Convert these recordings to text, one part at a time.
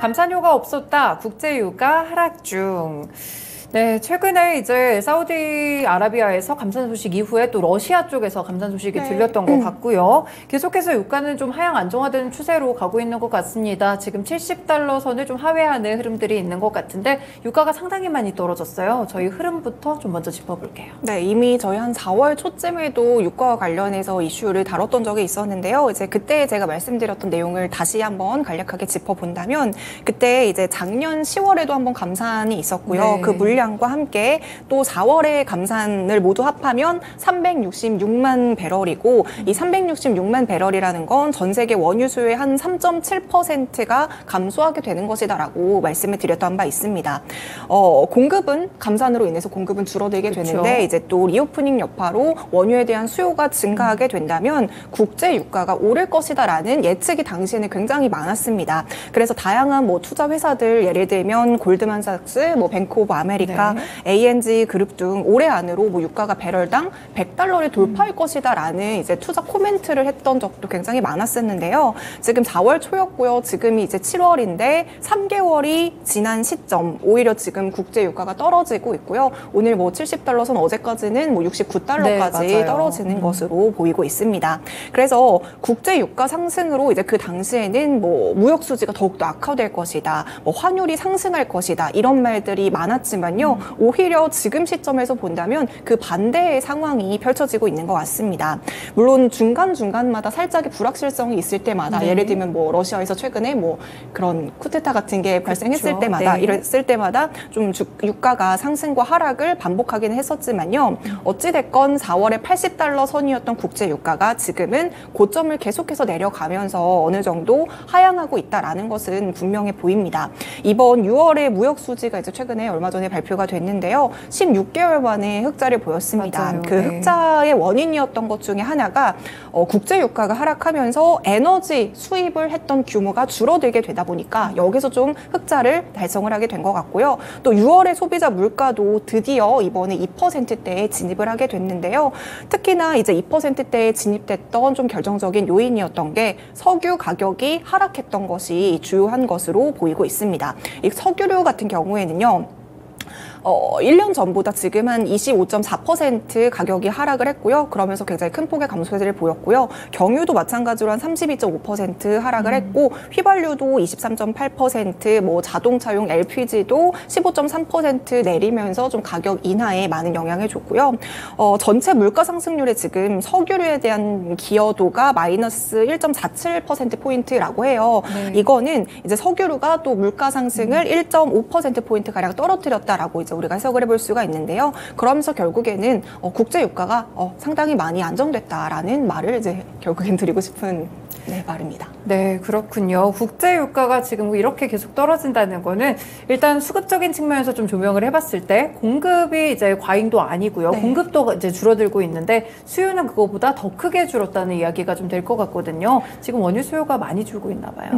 감산효가 없었다. 국제유가 하락 중. 네, 최근에 이제 사우디아라비아에서 감산 소식 이후에 또 러시아 쪽에서 감산 소식이 들렸던 것 같고요. 계속해서 유가는 좀 하향 안정화되는 추세로 가고 있는 것 같습니다. 지금 70달러 선을 좀 하회하는 흐름들이 있는 것 같은데 유가가 상당히 많이 떨어졌어요. 저희 흐름부터 좀 먼저 짚어볼게요. 네, 이미 저희 한 4월 초쯤에도 유가와 관련해서 이슈를 다뤘던 적이 있었는데요. 이제 그때 제가 말씀드렸던 내용을 다시 한번 간략하게 짚어본다면 그때 이제 작년 10월에도 한번 감산이 있었고요. 네. 그 물량과 함께 또 4월에 감산을 모두 합하면 366만 배럴이고 이 366만 배럴이라는 건 전 세계 원유 수요의 한 3.7%가 감소하게 되는 것이다라고 말씀을 드렸던 바 있습니다. 공급은 감산으로 인해서 공급은 줄어들게 되는데 이제 또 리오프닝 여파로 원유에 대한 수요가 증가하게 된다면 국제 유가가 오를 것이다라는 예측이 당시에는 굉장히 많았습니다. 그래서 다양한 뭐 투자 회사들 예를 들면 골드만삭스, 뭐 뱅크 오브 아메리카, ANG 그룹 등 올해 안으로 뭐 유가가 배럴당 100달러를 돌파할 것이다라는 이제 투자 코멘트를 했던 적도 굉장히 많았었는데요. 지금 4월 초였고요. 지금이 이제 7월인데 3개월이 지난 시점 오히려 지금 국제 유가가 떨어지고 있고요. 오늘 뭐 70달러 선 어제까지는 뭐 69달러까지 떨어지는 것으로 보이고 있습니다. 그래서 국제 유가 상승으로 이제 그 당시에는 뭐 무역 수지가 더욱더 악화될 것이다. 뭐 환율이 상승할 것이다. 이런 말들이 많았지만요. 오히려 지금 시점에서 본다면 그 반대의 상황이 펼쳐지고 있는 것 같습니다. 물론 중간중간마다 살짝의 불확실성이 있을 때마다 예를 들면 뭐 러시아에서 최근에 뭐 그런 쿠데타 같은 게 발생했을 때마다 이랬을 때마다 좀 유가가 상승과 하락을 반복하기는 했었지만요. 어찌됐건 4월에 80달러 선이었던 국제 유가가 지금은 고점을 계속해서 내려가면서 어느 정도 하향하고 있다라는 것은 분명해 보입니다. 이번 6월에 무역 수지가 이제 최근에 얼마 전에 발표가 됐는데요. 16개월 만에 흑자를 보였습니다. 그 흑자의 원인이었던 것 중에 하나가 국제 유가가 하락하면서 에너지 수입을 했던 규모가 줄어들게 되다 보니까 여기서 좀 흑자를 달성을 하게 된 것 같고요. 또 6월의 소비자 물가도 드디어 이번에 2%대에 진입을 하게 됐는데요. 특히나 이제 2%대에 진입됐던 좀 결정적인 요인이었던 게 석유 가격이 하락했던 것이 주요한 것으로 보이고 있습니다. 이 석유류 같은 경우에는요. 1년 전보다 지금 한 25.4% 가격이 하락을 했고요. 그러면서 굉장히 큰 폭의 감소세를 보였고요. 경유도 마찬가지로 한 32.5% 하락을 했고 휘발유도 23.8%, 뭐 자동차용 LPG도 15.3% 내리면서 좀 가격 인하에 많은 영향을 줬고요. 전체 물가 상승률에 지금 석유류에 대한 기여도가 마이너스 1.47%포인트라고 해요. 이거는 이제 석유류가 또 물가 상승을 1.5%포인트 가량 떨어뜨렸다라고 이제 우리가 해석을 해볼 수가 있는데요. 그러면서 결국에는 국제 유가가 상당히 많이 안정됐다라는 말을 이제 결국엔 드리고 싶은 말입니다. 네, 그렇군요. 국제 유가가 지금 이렇게 계속 떨어진다는 거는 일단 수급적인 측면에서 좀 조명을 해봤을 때 공급이 이제 과잉도 아니고요. 공급도 이제 줄어들고 있는데 수요는 그거보다 더 크게 줄었다는 이야기가 좀 될 것 같거든요. 지금 원유 수요가 많이 줄고 있나 봐요.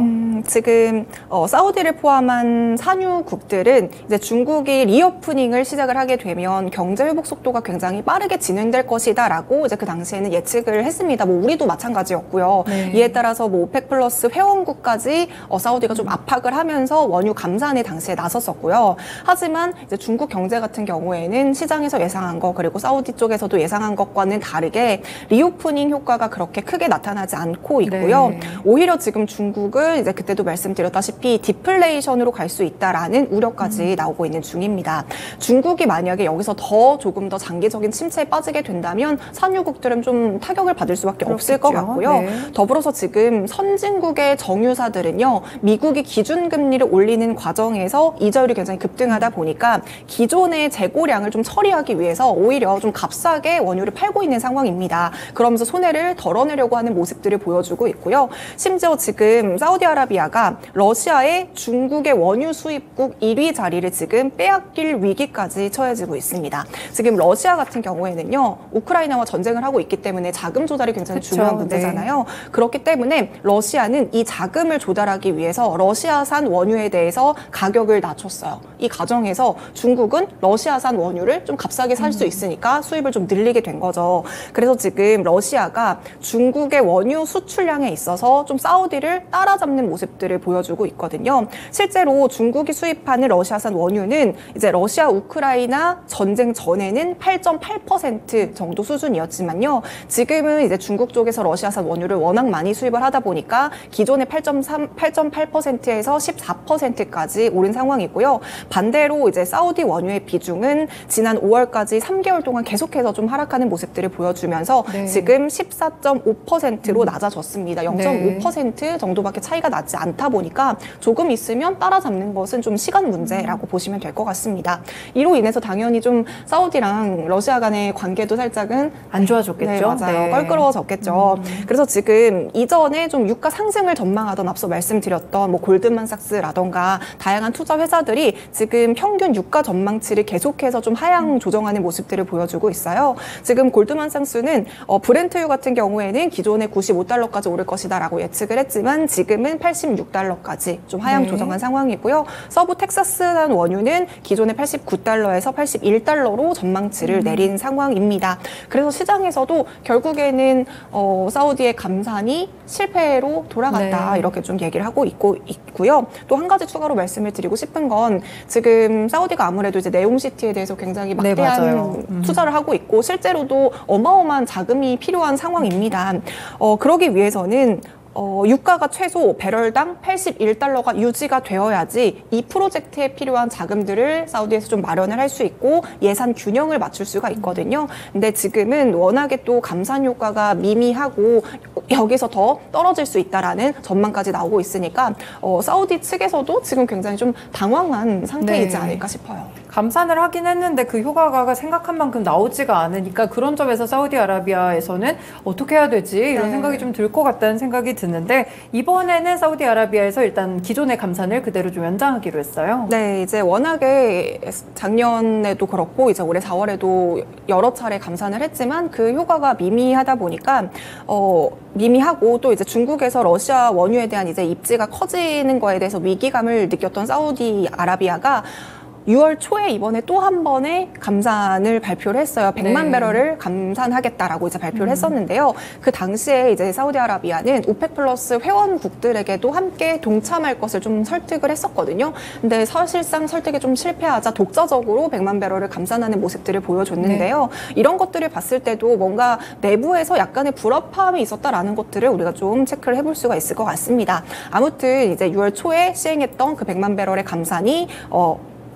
지금 사우디를 포함한 산유국들은 이제 중국이 리오프닝을 시작을 하게 되면 경제 회복 속도가 굉장히 빠르게 진행될 것이다라고 이제 그 당시에는 예측을 했습니다. 뭐 우리도 마찬가지였고요. 이에 따라서 뭐 오펙 플러스 회원국까지 사우디가 좀 압박을 하면서 원유 감산에 당시에 나섰었고요. 하지만 이제 중국 경제 같은 경우에는 시장에서 예상한 것 그리고 사우디 쪽에서도 예상한 것과는 다르게 리오프닝 효과가 그렇게 크게 나타나지 않고 있고요. 오히려 지금 중국은 이제 그때도 말씀드렸다시피 디플레이션으로 갈 수 있다라는 우려까지 나오고 있는 중입니다. 중국이 만약에 여기서 조금 더 장기적인 침체에 빠지게 된다면 산유국들은 좀 타격을 받을 수밖에 없을 것 같고요. 더불어서 지금 선진국의 정유사들은요. 미국이 기준금리를 올리는 과정에서 이자율이 굉장히 급등하다 보니까 기존의 재고량을 좀 처리하기 위해서 오히려 좀 값싸게 원유를 팔고 있는 상황입니다. 그러면서 손해를 덜어내려고 하는 모습들을 보여주고 있고요. 심지어 지금 사우디아라비아가 러시아의 중국의 원유 수입국 1위 자리를 지금 빼앗길 위기까지 처해지고 있습니다. 지금 러시아 같은 경우에는요. 우크라이나와 전쟁을 하고 있기 때문에 자금 조달이 굉장히 중요한 문제잖아요. 그렇기 때문에 때문에 러시아는 이 자금을 조달하기 위해서 러시아산 원유에 대해서 가격을 낮췄어요. 이 과정에서 중국은 러시아산 원유를 좀 값싸게 살 수 있으니까 수입을 좀 늘리게 된 거죠. 그래서 지금 러시아가 중국의 원유 수출량에 있어서 좀 사우디를 따라잡는 모습들을 보여주고 있거든요. 실제로 중국이 수입하는 러시아산 원유는 이제 러시아 우크라이나 전쟁 전에는 8.8% 정도 수준이었지만요. 지금은 이제 중국 쪽에서 러시아산 원유를 워낙 많이 수입을 하다 보니까 기존의 8.8%에서 14%까지 오른 상황이고요. 반대로 이제 사우디 원유의 비중은 지난 5월까지 3개월 동안 계속해서 좀 하락하는 모습들을 보여주면서 네. 지금 14.5%로 낮아졌습니다. 0.5% 정도밖에 차이가 나지 않다 보니까 조금 있으면 따라잡는 것은 좀 시간 문제라고 보시면 될 것 같습니다. 이로 인해서 당연히 좀 사우디랑 러시아 간의 관계도 살짝은 안 좋아졌겠죠. 네, 맞아요. 네. 껄끄러워졌겠죠. 그래서 지금 이전에 좀 유가 상승을 전망하던 앞서 말씀드렸던 뭐 골드만삭스라던가 다양한 투자 회사들이 지금 평균 유가 전망치를 계속해서 좀 하향 조정하는 모습들을 보여주고 있어요. 지금 골드만삭스는 브렌트유 같은 경우에는 기존에 95달러까지 오를 것이다라고 예측을 했지만 지금은 86달러까지 좀 하향 조정한 상황이고요. 서부 텍사스산 원유는 기존의 89달러에서 81달러로 전망치를 내린 상황입니다. 그래서 시장에서도 결국에는 사우디의 감산이 실패로 돌아갔다 이렇게 좀 얘기를 하고 있고요. 또 한 가지 추가로 말씀을 드리고 싶은 건 지금 사우디가 아무래도 이제 네옴시티에 대해서 굉장히 막대한 투자를 하고 있고 실제로도 어마어마한 자금이 필요한 상황입니다. 그러기 위해서는 유가가 최소 배럴당 81달러가 유지가 되어야지 이 프로젝트에 필요한 자금들을 사우디에서 좀 마련을 할 수 있고 예산 균형을 맞출 수가 있거든요. 근데 지금은 워낙에 또 감산 효과가 미미하고 여기서 더 떨어질 수 있다라는 전망까지 나오고 있으니까 사우디 측에서도 지금 굉장히 좀 당황한 상태이지 않을까 싶어요. 감산을 하긴 했는데 그 효과가 생각한 만큼 나오지가 않으니까 그런 점에서 사우디아라비아에서는 어떻게 해야 되지? 이런 생각이 좀 들 것 같다는 생각이 드는데 이번에는 사우디아라비아에서 일단 기존의 감산을 그대로 좀 연장하기로 했어요. 네, 이제 워낙에 작년에도 그렇고 이제 올해 4월에도 여러 차례 감산을 했지만 그 효과가 미미하다 보니까 미미하고 또 이제 중국에서 러시아 원유에 대한 이제 입지가 커지는 거에 대해서 위기감을 느꼈던 사우디아라비아가 6월 초에 이번에 또 한 번의 감산을 발표를 했어요. 100만 배럴을 감산하겠다라고 이제 발표를 했었는데요. 그 당시에 이제 사우디아라비아는 오펙 플러스 회원국들에게도 함께 동참할 것을 좀 설득을 했었거든요. 근데 사실상 설득에 좀 실패하자 독자적으로 100만 배럴을 감산하는 모습들을 보여줬는데요. 이런 것들을 봤을 때도 뭔가 내부에서 약간의 불협화음이 있었다라는 것들을 우리가 좀 체크를 해볼 수가 있을 것 같습니다. 아무튼 이제 6월 초에 시행했던 그 100만 배럴의 감산이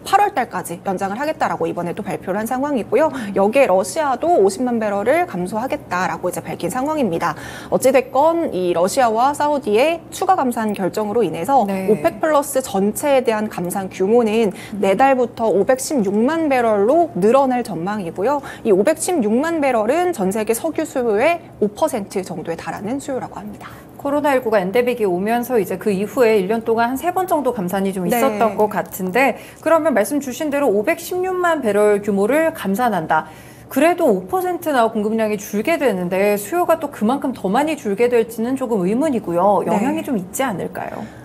8월 달까지 연장을 하겠다라고 이번에 또 발표를 한 상황이고요. 여기에 러시아도 50만 배럴을 감소하겠다라고 이제 밝힌 상황입니다. 어찌됐건 이 러시아와 사우디의 추가 감산 결정으로 인해서 오펙 플러스 전체에 대한 감산 규모는 내달부터 516만 배럴로 늘어날 전망이고요. 이 516만 배럴은 전 세계 석유 수요의 5% 정도에 달하는 수요라고 합니다. 코로나19가 엔데믹이 오면서 이제 그 이후에 1년 동안 한 3번 정도 감산이 좀 있었던 것 같은데 그러면 말씀 주신 대로 516만 배럴 규모를 감산한다. 그래도 5%나 공급량이 줄게 되는데 수요가 또 그만큼 더 많이 줄게 될지는 조금 의문이고요. 영향이 좀 있지 않을까요?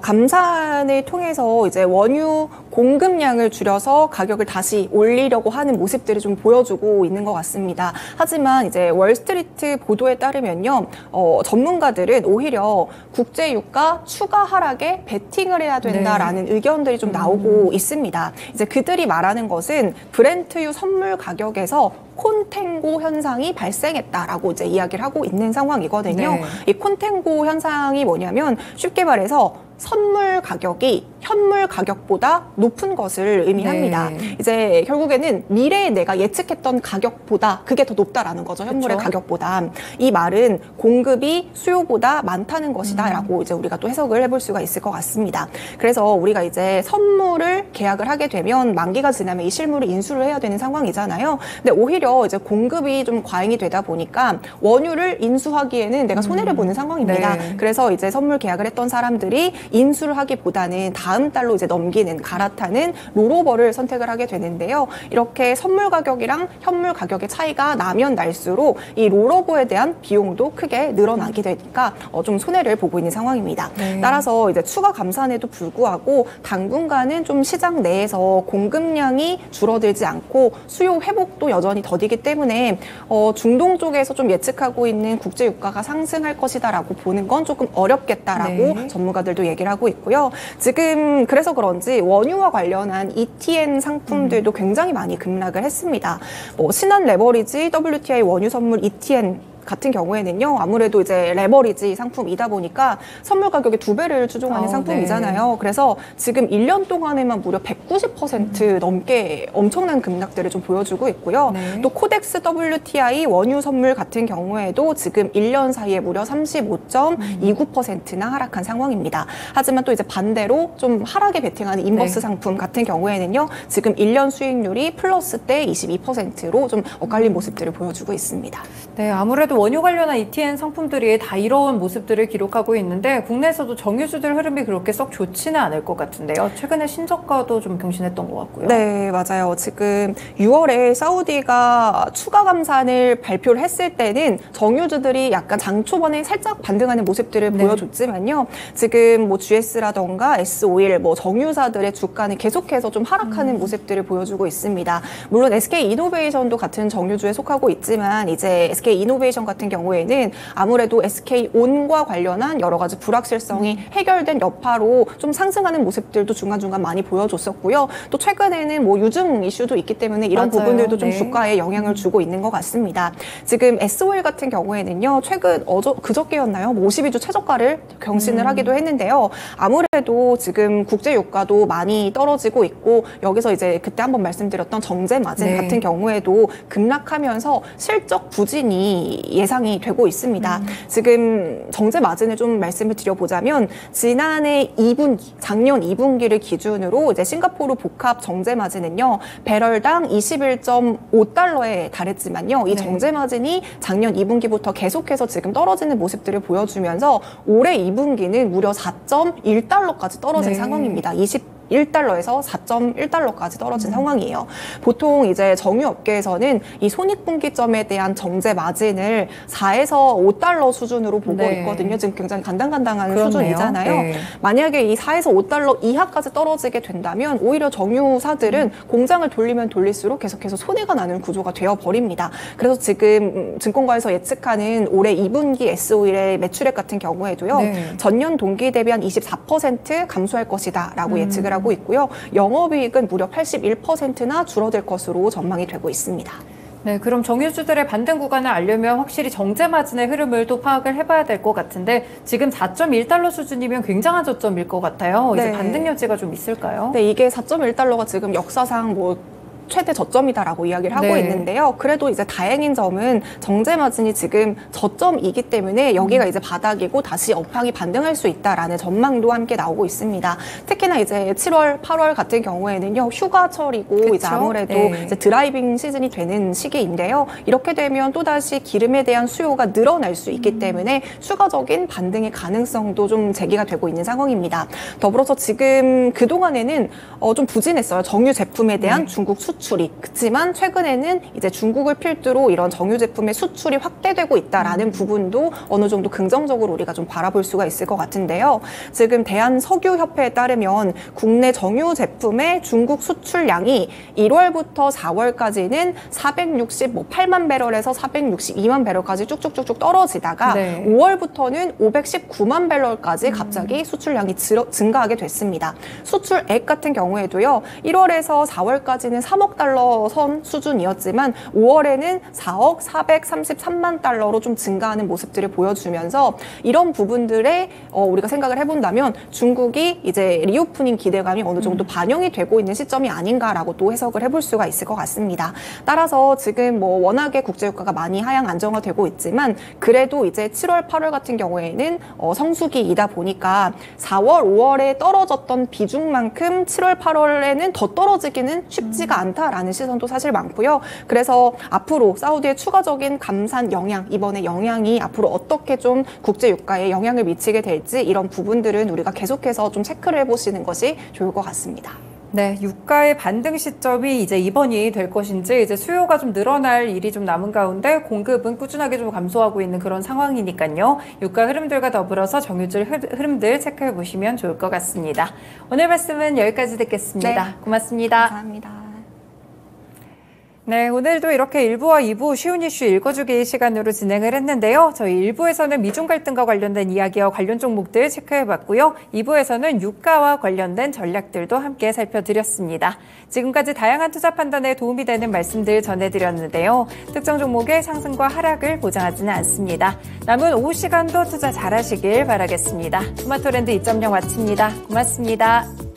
감산을 통해서 이제 원유 공급량을 줄여서 가격을 다시 올리려고 하는 모습들을 좀 보여주고 있는 것 같습니다. 하지만 이제 월스트리트 보도에 따르면요, 전문가들은 오히려 국제 유가 추가 하락에 베팅을 해야 된다라는 의견들이 좀 나오고 있습니다. 이제 그들이 말하는 것은 브렌트유 선물 가격에서 콘탱고 현상이 발생했다라고 이제 이야기를 하고 있는 상황이거든요. 이 콘탱고 현상이 뭐냐면 쉽게 말해서 선물 가격이 현물 가격보다 높은 것을 의미합니다. 이제 결국에는 미래에 내가 예측했던 가격보다 그게 더 높다라는 거죠. 현물의 가격보다. 이 말은 공급이 수요보다 많다는 것이다라고 이제 우리가 또 해석을 해볼 수가 있을 것 같습니다. 그래서 우리가 이제 선물을 계약을 하게 되면 만기가 지나면 이 실물을 인수를 해야 되는 상황이잖아요. 근데 오히려 이제 공급이 좀 과잉이 되다 보니까 원유를 인수하기에는 내가 손해를 보는 상황입니다. 그래서 이제 선물 계약을 했던 사람들이 인수를 하기보다는 다음 $40,000달러 이제 넘기는 갈아타는 롤오버를 선택을 하게 되는데요. 이렇게 선물 가격이랑 현물 가격의 차이가 나면 날수록 이 롤오버에 대한 비용도 크게 늘어나게 되니까 좀 손해를 보고 있는 상황입니다. 네. 따라서 이제 추가 감산에도 불구하고 당분간은 좀 시장 내에서 공급량이 줄어들지 않고 수요 회복도 여전히 더디기 때문에 중동 쪽에서 좀 예측하고 있는 국제 유가가 상승할 것이다라고 보는 건 조금 어렵겠다라고 네. 전문가들도 얘기를 하고 있고요. 지금 그래서 그런지 원유와 관련한 ETN 상품들도 굉장히 많이 급락을 했습니다. 신한 레버리지 WTI 원유 선물 ETN 같은 경우에는요, 아무래도 이제 레버리지 상품이다 보니까 선물 가격의 2배를 추종하는 상품이잖아요. 네. 그래서 지금 1년 동안에만 무려 190% 넘게 엄청난 급락들을 좀 보여주고 있고요. 네. 또 코덱스 WTI 원유 선물 같은 경우에도 지금 1년 사이에 무려 35.29%나 하락한 상황입니다. 하지만 또 이제 반대로 좀 하락에 베팅하는 인버스 네. 상품 같은 경우에는요, 지금 1년 수익률이 플러스 때 22%로 좀 엇갈린 모습들을 보여주고 있습니다. 네, 아무래도 원유 관련한 ETN 상품들이 다 이런 모습들을 기록하고 있는데 국내에서도 정유주들 흐름이 그렇게 썩 좋지는 않을 것 같은데요. 최근에 신저가도 좀 경신했던 것 같고요. 네, 맞아요. 지금 6월에 사우디가 추가 감산을 발표를 했을 때는 정유주들이 약간 장 초반에 살짝 반등하는 모습들을 네. 보여줬지만요. 지금 뭐 GS라던가 S-오일, 뭐 정유사들의 주가는 계속해서 좀 하락하는 모습들을 보여주고 있습니다. 물론 SK이노베이션도 같은 정유주에 속하고 있지만 이제 SK이노베이션 같은 경우에는 아무래도 SK온과 관련한 여러 가지 불확실성이 해결된 여파로 좀 상승하는 모습들도 중간중간 많이 보여줬었고요. 또 최근에는 뭐 유증 이슈도 있기 때문에 이런 맞아요. 부분들도 좀 네. 주가에 영향을 주고 있는 것 같습니다. 지금 S-오일 같은 경우에는요, 최근 그저께였나요? 52주 최저가를 경신을 하기도 했는데요. 아무래도 지금 국제 유가도 많이 떨어지고 있고 여기서 이제 그때 한번 말씀드렸던 정제 마진 네. 같은 경우에도 급락하면서 실적 부진이 예상이 되고 있습니다. 지금 정제 마진을 좀 말씀을 드려보자면 지난해 2분기, 작년 2분기를 기준으로 이제 싱가포르 복합 정제 마진은요, 배럴당 21.5달러에 달했지만요, 이 네. 정제 마진이 작년 2분기부터 계속해서 지금 떨어지는 모습들을 보여주면서 올해 2분기는 무려 4.1달러까지 떨어진 네. 상황입니다. 1달러에서 4.1달러까지 떨어진 상황이에요. 보통 이제 정유업계에서는 이 손익분기점에 대한 정제 마진을 4에서 5달러 수준으로 보고 네. 있거든요. 지금 굉장히 간당간당한 그렇네요. 수준이잖아요. 네. 만약에 이 4에서 5달러 이하까지 떨어지게 된다면 오히려 정유사들은 공장을 돌리면 돌릴수록 계속해서 손해가 나는 구조가 되어버립니다. 그래서 지금 증권가에서 예측하는 올해 2분기 S-오일의 매출액 같은 경우에도요. 네. 전년 동기 대비 한 24% 감소할 것이다 라고 예측을 하고 있고요. 영업이익은 무려 81%나 줄어들 것으로 전망이 되고 있습니다. 네, 그럼 정유주들의 반등 구간을 알려면 확실히 정제 마진의 흐름을 또 파악을 해봐야 될 것 같은데 지금 4.1달러 수준이면 굉장한 저점일 것 같아요. 이제 네. 반등 여지가 좀 있을까요? 네, 이게 4.1달러가 지금 역사상 뭐 최대 저점이다라고 이야기를 하고 네. 있는데요. 그래도 이제 다행인 점은 정제 마진이 지금 저점이기 때문에 여기가 이제 바닥이고 다시 업황이 반등할 수 있다라는 전망도 함께 나오고 있습니다. 특히나 이제 7월, 8월 같은 경우에는요, 휴가철이고 그쵸? 이제 아무래도 네. 이제 드라이빙 시즌이 되는 시기인데요. 이렇게 되면 또 다시 기름에 대한 수요가 늘어날 수 있기 때문에 추가적인 반등의 가능성도 좀 제기가 되고 있는 상황입니다. 더불어서 지금 그동안에는 좀 부진했어요. 정유 제품에 대한 중국 수출이. 그렇지만 최근에는 이제 중국을 필두로 이런 정유 제품의 수출이 확대되고 있다라는 부분도 어느 정도 긍정적으로 우리가 좀 바라볼 수가 있을 것 같은데요. 지금 대한석유협회에 따르면 국내 정유 제품의 중국 수출량이 1월부터 4월까지는 468만 배럴에서 462만 배럴까지 쭉쭉쭉쭉 떨어지다가 네. 5월부터는 519만 배럴까지 갑자기 수출량이 증가하게 됐습니다. 수출액 같은 경우에도요. 1월에서 4월까지는 3억 달러 선 수준이었지만 5월에는 4억 433만 달러로 좀 증가하는 모습들을 보여주면서 이런 부분들에 우리가 생각을 해본다면 중국이 이제 리오프닝 기대감이 어느 정도 반영이 되고 있는 시점이 아닌가라고 또 해석을 해볼 수가 있을 것 같습니다. 따라서 지금 뭐 워낙에 국제유가가 많이 하향 안정화되고 있지만 그래도 이제 7월, 8월 같은 경우에는 성수기이다 보니까 4월, 5월에 떨어졌던 비중만큼 7월, 8월에는 더 떨어지기는 쉽지가 않은 않다라는 시선도 사실 많고요. 그래서 앞으로 사우디의 추가적인 감산 영향, 이번에 영향이 앞으로 어떻게 좀 국제 유가에 영향을 미치게 될지 이런 부분들은 우리가 계속해서 좀 체크를 해보시는 것이 좋을 것 같습니다. 네, 유가의 반등 시점이 이제 이번이 될 것인지 이제 수요가 좀 늘어날 일이 좀 남은 가운데 공급은 꾸준하게 좀 감소하고 있는 그런 상황이니까요. 유가 흐름들과 더불어서 정유줄 흐름들 체크해 보시면 좋을 것 같습니다. 오늘 말씀은 여기까지 듣겠습니다. 네. 고맙습니다. 감사합니다. 네, 오늘도 이렇게 1부와 2부 쉬운 이슈 읽어주기 시간으로 진행을 했는데요. 저희 1부에서는 미중 갈등과 관련된 이야기와 관련 종목들 체크해봤고요. 2부에서는 유가와 관련된 전략들도 함께 살펴드렸습니다. 지금까지 다양한 투자 판단에 도움이 되는 말씀들 전해드렸는데요. 특정 종목의 상승과 하락을 보장하지는 않습니다. 남은 오후 시간도 투자 잘하시길 바라겠습니다. 스마트랜드 2.0 마칩니다. 고맙습니다.